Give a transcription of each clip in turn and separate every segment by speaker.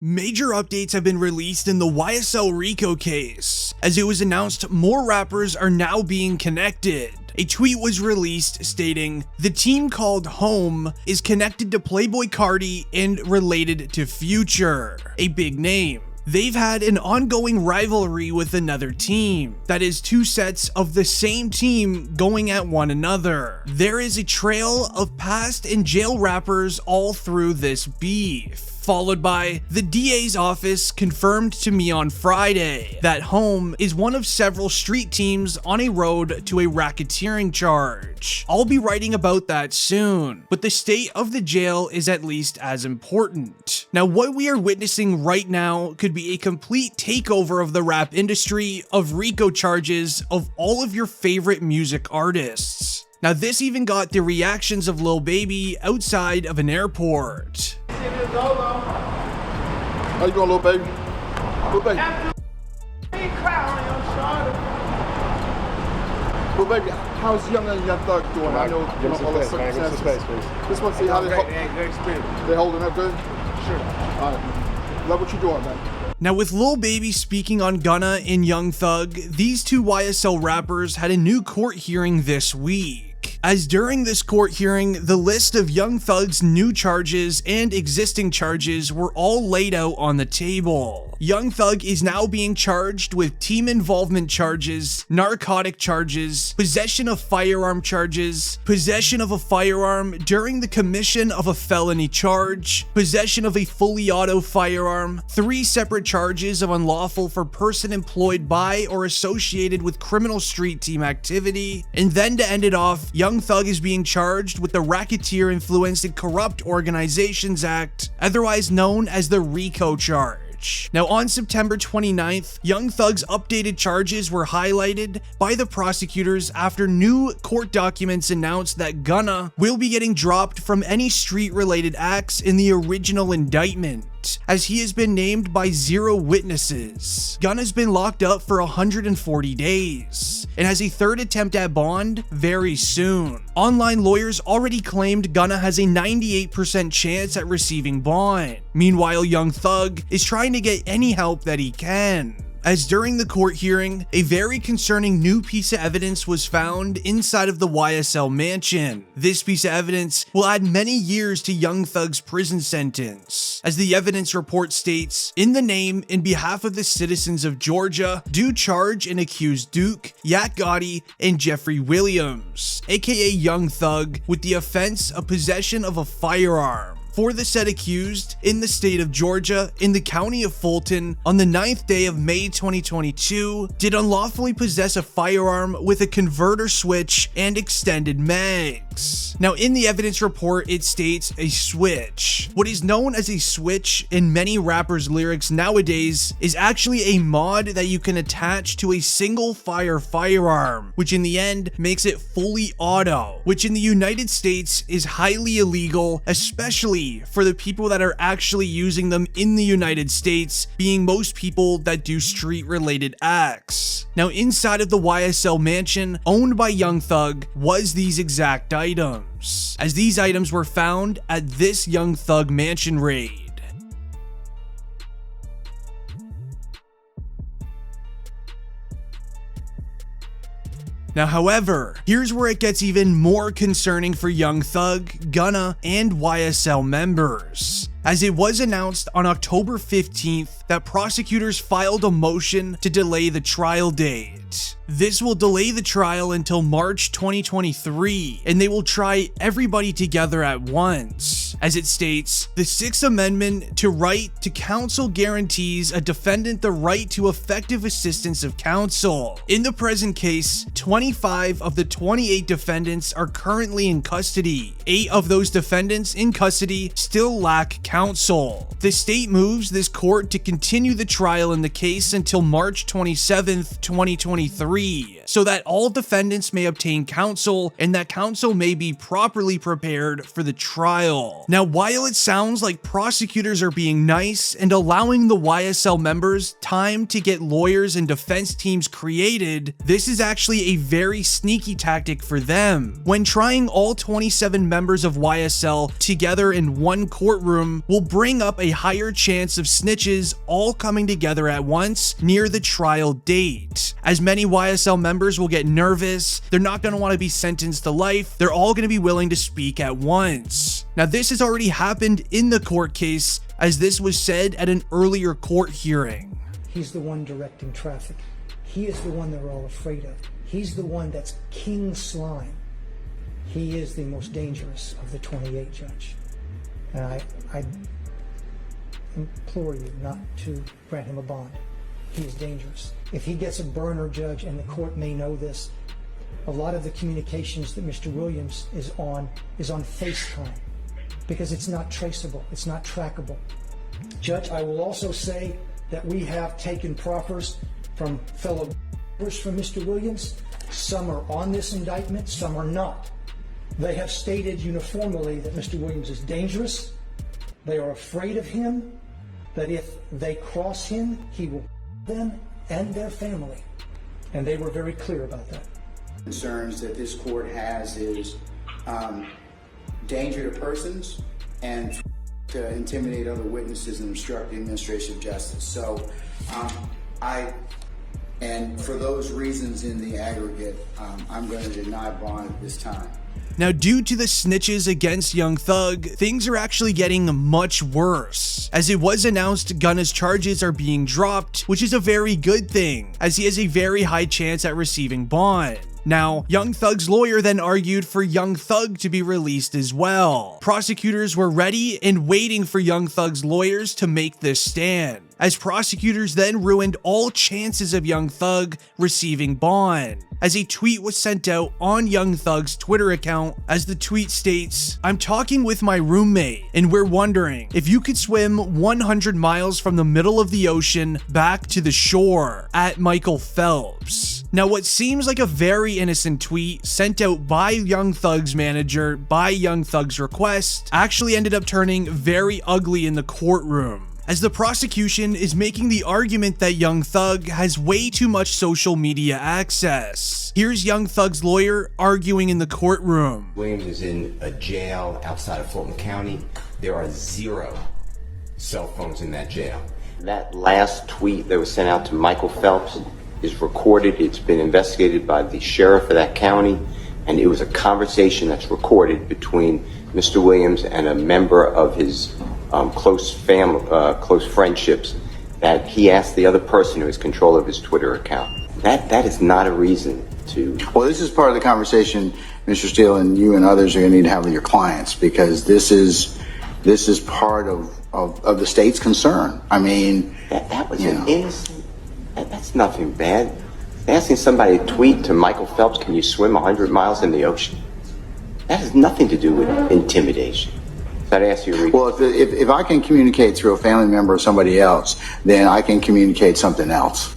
Speaker 1: Major updates have been released in the YSL RICO case, as it was announced more rappers are now being connected. A tweet was released stating, "The team called Home is connected to Playboi Carti and related to Future," a big name. They've had an ongoing rivalry with another team, that is two sets of the same team going at one another. There is a trail of past and jail rappers all through this beef. Followed by, the DA's office confirmed to me on Friday that Home is one of several street teams on a road to a racketeering charge. I'll be writing about that soon, but the state of the jail is at least as important. Now, what we are witnessing right now could be a complete takeover of the rap industry of RICO charges of all of your favorite music artists. Now, this even got the reactions of Lil Baby outside of an airport.
Speaker 2: How you doing, Lil Baby? Lil Baby. Lil Baby, how's Young Thug doing? I know all the circumstances. Just want to see how they holding up good? Sure. All right. Love what you're doing, man.
Speaker 1: Now, with Lil Baby speaking on Gunna and Young Thug, these two YSL rappers had a new court hearing this week. As during this court hearing, the list of Young Thug's new charges and existing charges were all laid out on the table. Young Thug is now being charged with team involvement charges, narcotic charges, possession of firearm charges, possession of a firearm during the commission of a felony charge, possession of a fully auto firearm, 3 separate charges of unlawful for person employed by or associated with criminal street team activity, and then to end it off, Young Thug is being charged with the Racketeer Influenced and Corrupt Organizations Act, otherwise known as the RICO charge. Now, on September 29th, Young Thug's updated charges were highlighted by the prosecutors after new court documents announced that Gunna will be getting dropped from any street-related acts in the original indictment, as he has been named by 0 witnesses. Gunna's been locked up for 140 days and has a 3rd attempt at bond very soon. Online lawyers already claimed Gunna has a 98% chance at receiving bond. Meanwhile, Young Thug is trying to get any help that he can. As during the court hearing, a very concerning new piece of evidence was found inside of the YSL mansion. This piece of evidence will add many years to Young Thug's prison sentence. As the evidence report states, in the name and behalf of the citizens of Georgia, do charge and accuse Durk, Yak Gotti, and Jeffrey Williams, aka Young Thug, with the offense of possession of a firearm. For the said accused in the state of Georgia, in the county of Fulton, on the 9th day of May 2022, did unlawfully possess a firearm with a converter switch and extended mags. Now, in the evidence report, it states a switch. What is known as a switch in many rappers' lyrics nowadays is actually a mod that you can attach to a single fire firearm, which in the end makes it fully auto, which in the United States is highly illegal, especially for the people that are actually using them in the United States, being most people that do street-related acts. Now, inside of the YSL mansion owned by Young Thug was these exact items, as these items were found at this Young Thug mansion raid. Now, however, here's where it gets even more concerning for Young Thug, Gunna, and YSL members, as it was announced on October 15th that prosecutors filed a motion to delay the trial date. This will delay the trial until March 2023, and they will try everybody together at once. As it states, the 6th Amendment to right to counsel guarantees a defendant the right to effective assistance of counsel. In the present case, 25 of the 28 defendants are currently in custody. 8 of those defendants in custody still lack counsel. The state moves this court to continue the trial in the case until March 27th, 2023. so that all defendants may obtain counsel and that counsel may be properly prepared for the trial. Now, while it sounds like prosecutors are being nice and allowing the YSL members time to get lawyers and defense teams created, this is actually a very sneaky tactic for them. When trying all 27 members of YSL together in one courtroom will bring up a higher chance of snitches all coming together at once near the trial date. As many YSL members will get nervous, they're not going to want to be sentenced to life, they're all going to be willing to speak at once. Now, this has already happened in the court case, as this was said at an earlier court hearing.
Speaker 3: He's the one directing traffic. He is the one they're all afraid of. He's the one that's king slime. He is the most dangerous of the 28, Judge. And I implore you not to grant him a bond. He is dangerous. If he gets a burner, Judge, and the court may know this, a lot of the communications that Mr. Williams is on FaceTime, because it's not traceable, it's not trackable. Judge, I will also say that we have taken proffers from fellow from Mr. Williams. Some are on this indictment, some are not. They have stated uniformly that Mr. Williams is dangerous. They are afraid of him, that if they cross him, he will them and their family. And they were very clear about that.
Speaker 4: Concerns that this court has is danger to persons and to intimidate other witnesses and obstruct the administration of justice. So and for those reasons in the aggregate, I'm going to deny bond at this time.
Speaker 1: Now, due to the snitches against Young Thug, things are actually getting much worse. As it was announced, Gunna's charges are being dropped, which is a very good thing, as he has a very high chance at receiving bond. Now, Young Thug's lawyer then argued for Young Thug to be released as well. Prosecutors were ready and waiting for Young Thug's lawyers to make this stand, as prosecutors then ruined all chances of Young Thug receiving bond, as a tweet was sent out on Young Thug's Twitter account. As the tweet states, "I'm talking with my roommate and we're wondering if you could swim 100 miles from the middle of the ocean back to the shore at Michael Phelps." Now, what seems like a very innocent tweet sent out by Young Thug's manager by Young Thug's request actually ended up turning very ugly in the courtroom, as the prosecution is making the argument that Young Thug has way too much social media access. Here's Young Thug's lawyer arguing in the courtroom.
Speaker 5: Williams is in a jail outside of Fulton County. There are 0 cell phones in that jail.
Speaker 6: That last tweet that was sent out to Michael Phelps is recorded. It's been investigated by the sheriff of that county, and it was a conversation that's recorded between Mr. Williams and a member of his close friendships, that he asked the other person who has control of his Twitter account. That is not a reason to...
Speaker 4: Well, this is part of the conversation, Mr. Steele, and you and others are going to need to have with your clients, because this is part of the state's concern. I mean...
Speaker 6: That was an innocent... That's nothing bad. Asking somebody to tweet to Michael Phelps, "Can you swim 100 miles in the ocean?" That has nothing to do with intimidation. That ask you.
Speaker 4: Well, if I can communicate through a family member or somebody else, then I can communicate something else.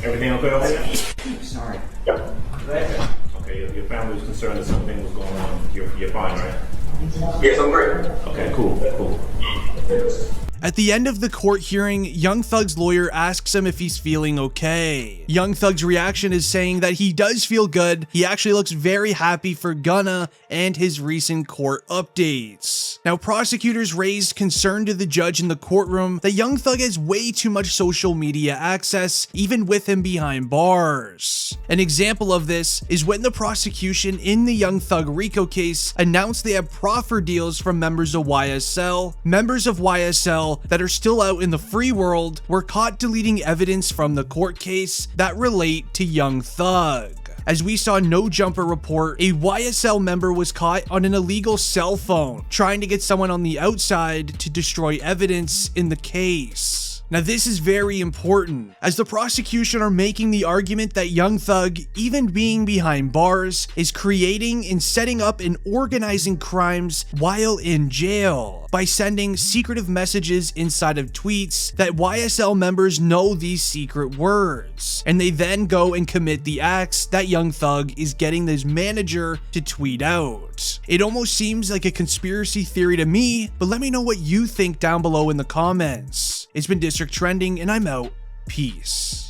Speaker 7: Everything okay over there?
Speaker 6: Sorry.
Speaker 7: Yep. Okay, your family was concerned that something was going on. You're fine, right?
Speaker 8: Yes, I'm great.
Speaker 7: Okay, cool.
Speaker 1: At the end of the court hearing, Young Thug's lawyer asks him if he's feeling okay. Young Thug's reaction is saying that he does feel good. He actually looks very happy for Gunna and his recent court updates. Now, prosecutors raised concern to the judge in the courtroom that Young Thug has way too much social media access, even with him behind bars. An example of this is when the prosecution in the Young Thug RICO case announced they have proffer deals from members of YSL. Members of YSL that are still out in the free world were caught deleting evidence from the court case that relate to Young Thug. As we saw No Jumper report, a YSL member was caught on an illegal cell phone trying to get someone on the outside to destroy evidence in the case. Now this is very important, as the prosecution are making the argument that Young Thug, even being behind bars, is creating and setting up and organizing crimes while in jail by sending secretive messages inside of tweets that YSL members know these secret words, and they then go and commit the acts that Young Thug is getting his manager to tweet out. It almost seems like a conspiracy theory to me, but let me know what you think down below in the comments. It's been District Trending, and I'm out. Peace.